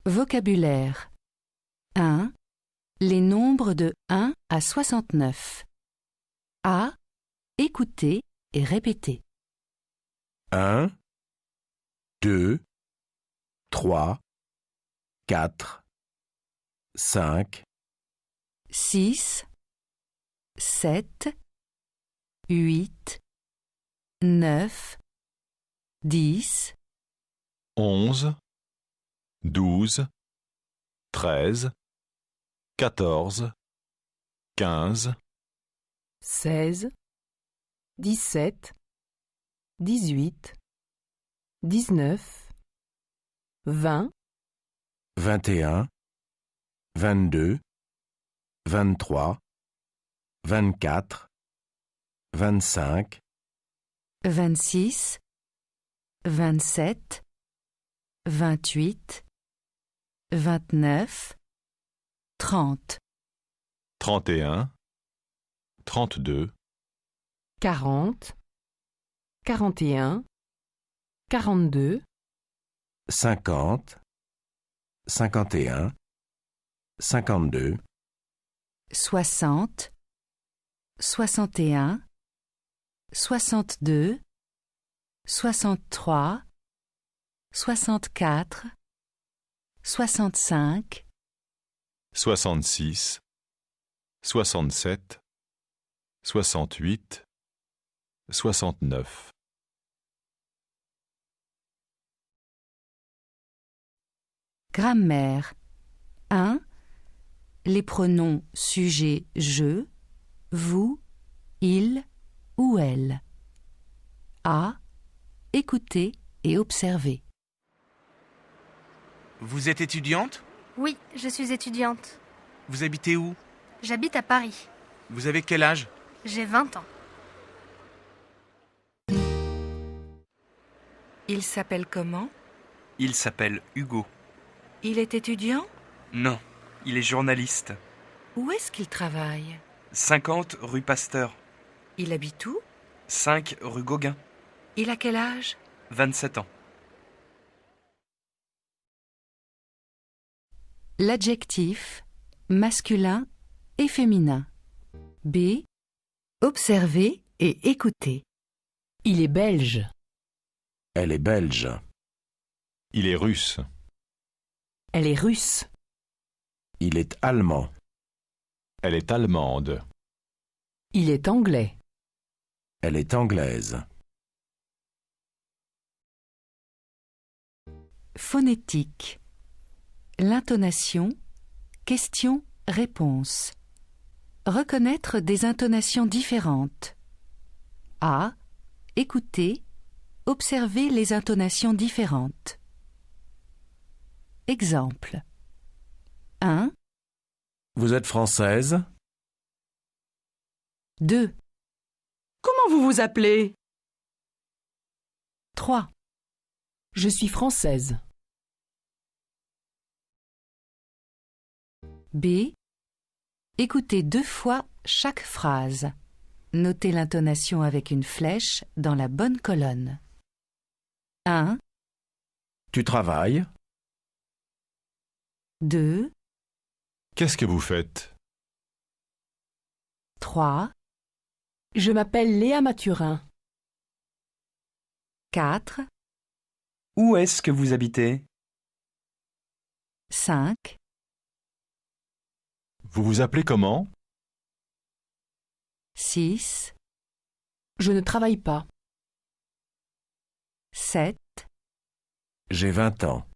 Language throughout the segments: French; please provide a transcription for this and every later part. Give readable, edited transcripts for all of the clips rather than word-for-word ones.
Vocabulaire 1. Les nombres de 1 à 69. A. Écoutez et répétez. 1, 2, 3, 4, 5, 6, 7, 8, 9, 10, 11, 12, 13, 14, 15, 16, 17, 18, 19, 20, 21, 22, 23, 24, 25, 26, 27, 28, 29, 30, 31, 32, 40, 41, 42, 50, 51, 52, 60, 61, 62, 63, 64, 65, 66, 67, 68, 69. Grammaire 1. Les pronoms sujet je, vous, il ou elle. A. Écoutez et observez. Vous êtes étudiante? Oui, je suis étudiante. Vous habitez où? J'habite à Paris. Vous avez quel âge? J'ai 20 ans. Il s'appelle comment? Il s'appelle Hugo. Il est étudiant? Non, il est journaliste. Où est-ce qu'il travaille? 50 rue Pasteur. Il habite où? 5 rue Gauguin. Il a quel âge? 27 ans. L'adjectif masculin et féminin. B. Observez et écoutez. Il est belge. elle est belge, Il est russe. Elle est russe. il est allemand, Elle est allemande. Il est anglais. elle est anglaise. Phonétique. L'intonation, question-réponse. Reconnaître des intonations différentes. A. Écouter, observer les intonations différentes. Exemple. 1, Vous êtes française? 2, Comment vous vous appelez? 3, Je suis française. B. Écoutez 2 fois chaque phrase. Notez l'intonation avec une flèche dans la bonne colonne. 1, Tu travailles? 2, Qu'est-ce que vous faites? 3, Je m'appelle Léa Mathurin. 4, Où est-ce que vous habitez? 5, Vous vous appelez comment? 6, Je ne travaille pas. 7, J'ai 20 ans.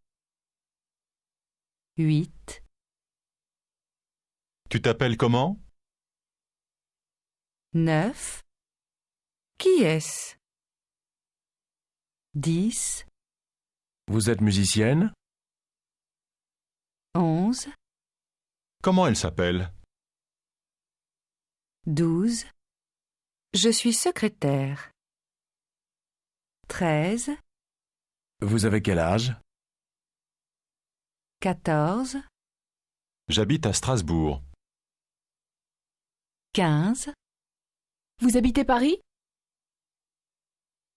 8, Tu t'appelles comment? 9, Qui est-ce? 10, Vous êtes musicienne? 11, Comment elle s'appelle? 12. Je suis secrétaire. 13, Vous avez quel âge? 14, J'habite à Strasbourg. 15, Vous habitez Paris?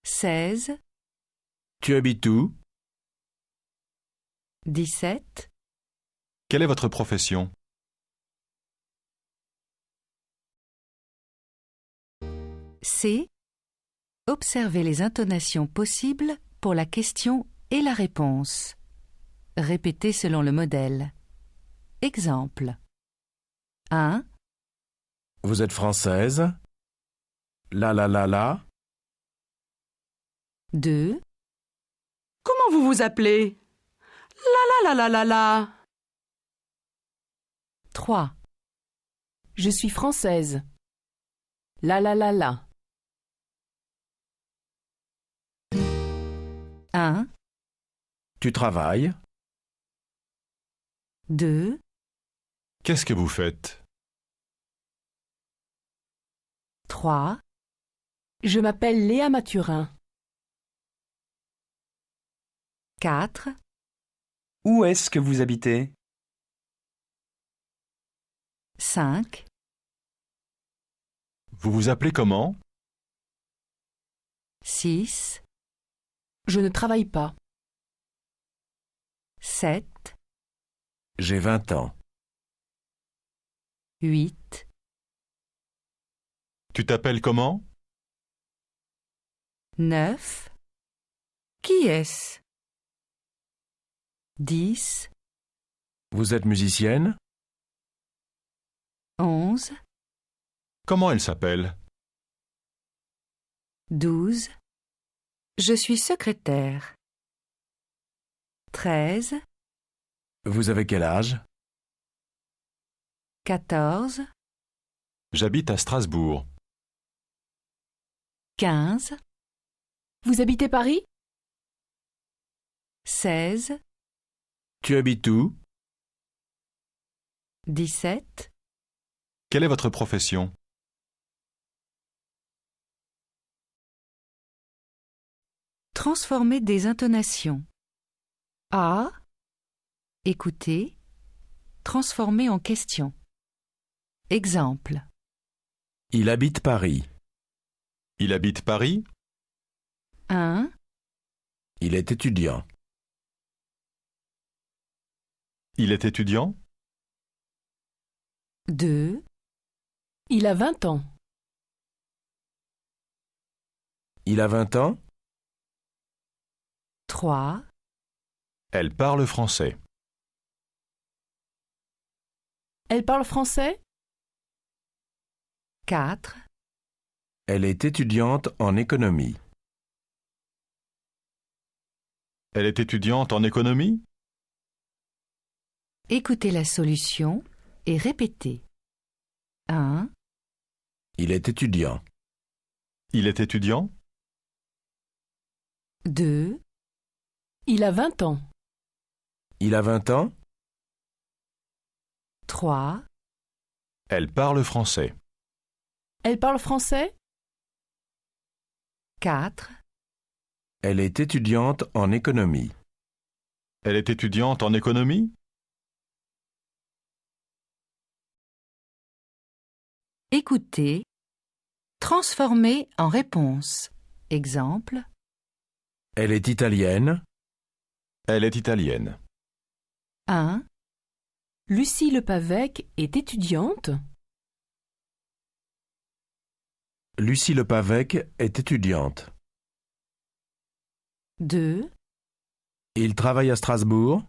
16, Tu habites où? 17, Quelle est votre profession? C. Observez les intonations possibles pour la question et la réponse. Répétez selon le modèle. Exemple. 1, Vous êtes française? La la la la. 2, Comment vous vous appelez? La la la la la la. 3, Je suis française. La la la la. 1, Tu travailles? 2, Qu'est-ce que vous faites? 3, Je m'appelle Léa Mathurin. 4, Où est-ce que vous habitez? 5, Vous vous appelez comment? 6, Je ne travaille pas. 7, J'ai 20 ans. 8, Tu t'appelles comment? 9, Qui est-ce? 10, Vous êtes musicienne? 11, Comment elle s'appelle? 12, je suis secrétaire. 13, Vous avez quel âge? 14, J'habite à Strasbourg. 15, Vous habitez Paris? 16, Tu habites où? 17, Quelle est votre profession? transformer des intonations. A. Écoutez. Transformer en question. Exemple. Il habite Paris. Il habite Paris? 1, Il est étudiant. Il est étudiant? 2, Il a 20 ans. Il a 20 ans? 3, Elle parle français. Elle parle français? 4, Elle est étudiante en économie. Elle est étudiante en économie? écoutez la solution et répétez. 1, Il est étudiant. Il est étudiant? 2, Il a 20 ans. Il a 20 ans? 3, Elle parle français. Elle parle français? 4, Elle est étudiante en économie. Elle est étudiante en économie? écoutez. Transformer en réponse. Exemple. Elle est italienne. Elle est italienne. 1, Lucie Lepavec est étudiante? Lucie Lepavec est étudiante. 2, Il travaille à Strasbourg.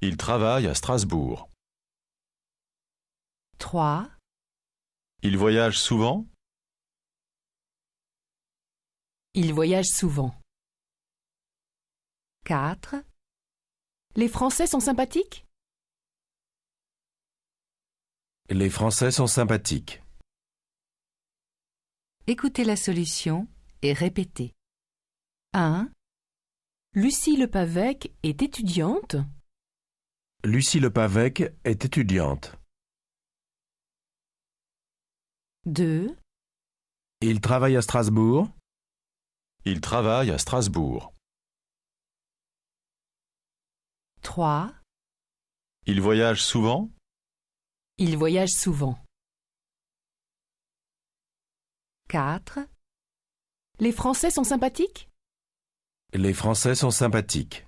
Il travaille à Strasbourg. 3, Il voyage souvent? Il voyage souvent. 4, Les Français sont sympathiques? Les Français sont sympathiques. écoutez la solution et répétez. 1, Lucie Lepavec est étudiante? Lucie Lepavec est étudiante. 2, Il travaille à Strasbourg. Il travaille à Strasbourg. 3, Il voyage souvent? Il voyage souvent. 4, Les Français sont sympathiques? Les Français sont sympathiques.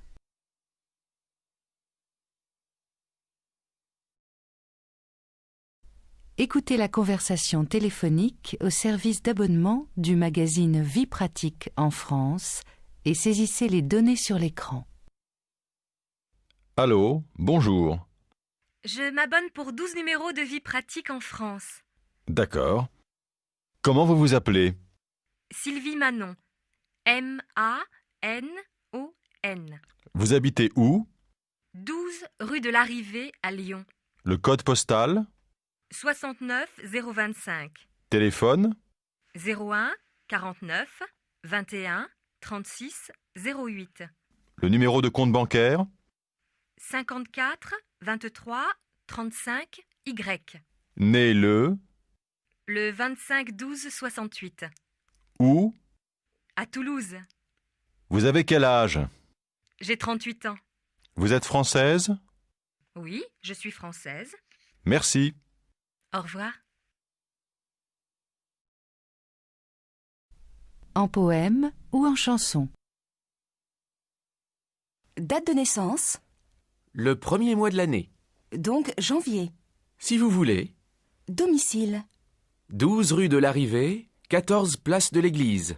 Écoutez la conversation téléphonique au service d'abonnement du magazine Vie pratique en France et saisissez les données sur l'écran. Allô, bonjour. Je m'abonne pour 12 numéros de Vie pratique en France. D'accord. Comment vous vous appelez? Sylvie Manon. M-A-N-O-N. Vous habitez où? 12 rue de l'Arrivée à Lyon. Le code postal? 69 025. Téléphone? 01 49 21 36 08. Le numéro de compte bancaire? 54 23 35 Y. Né le? Le 25 12 68. Où? À Toulouse. Vous avez quel âge? J'ai 38 ans. Vous êtes française? Oui, je suis française. Merci. Au revoir. En poème ou en chanson. Date de naissance, Le premier mois de l'année. donc janvier. Si vous voulez. Domicile. 12 rue de l'Arrivée, 14 place de l'Église.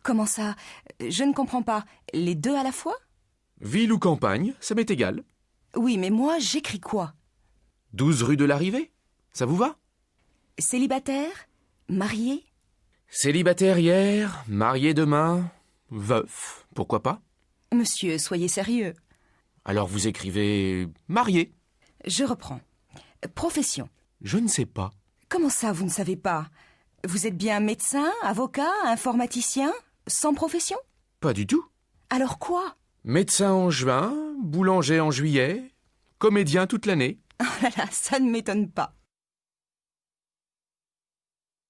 Comment ça? Je ne comprends pas. Les deux à la fois? Ville ou campagne, ça m'est égal. Oui, mais moi, j'écris quoi? 12 rue de l'Arrivée, ça vous va? Célibataire? Marié? Célibataire hier, marié demain, veuf, pourquoi pas? Monsieur, soyez sérieux. Alors vous écrivez marié. Je reprends. Profession. Je ne sais pas. Comment ça, vous ne savez pas? Vous êtes bien médecin, avocat, informaticien? Sans profession? Pas du tout. Alors quoi? Médecin en juin, boulanger en juillet, comédien toute l'année. Oh là là, ça ne m'étonne pas.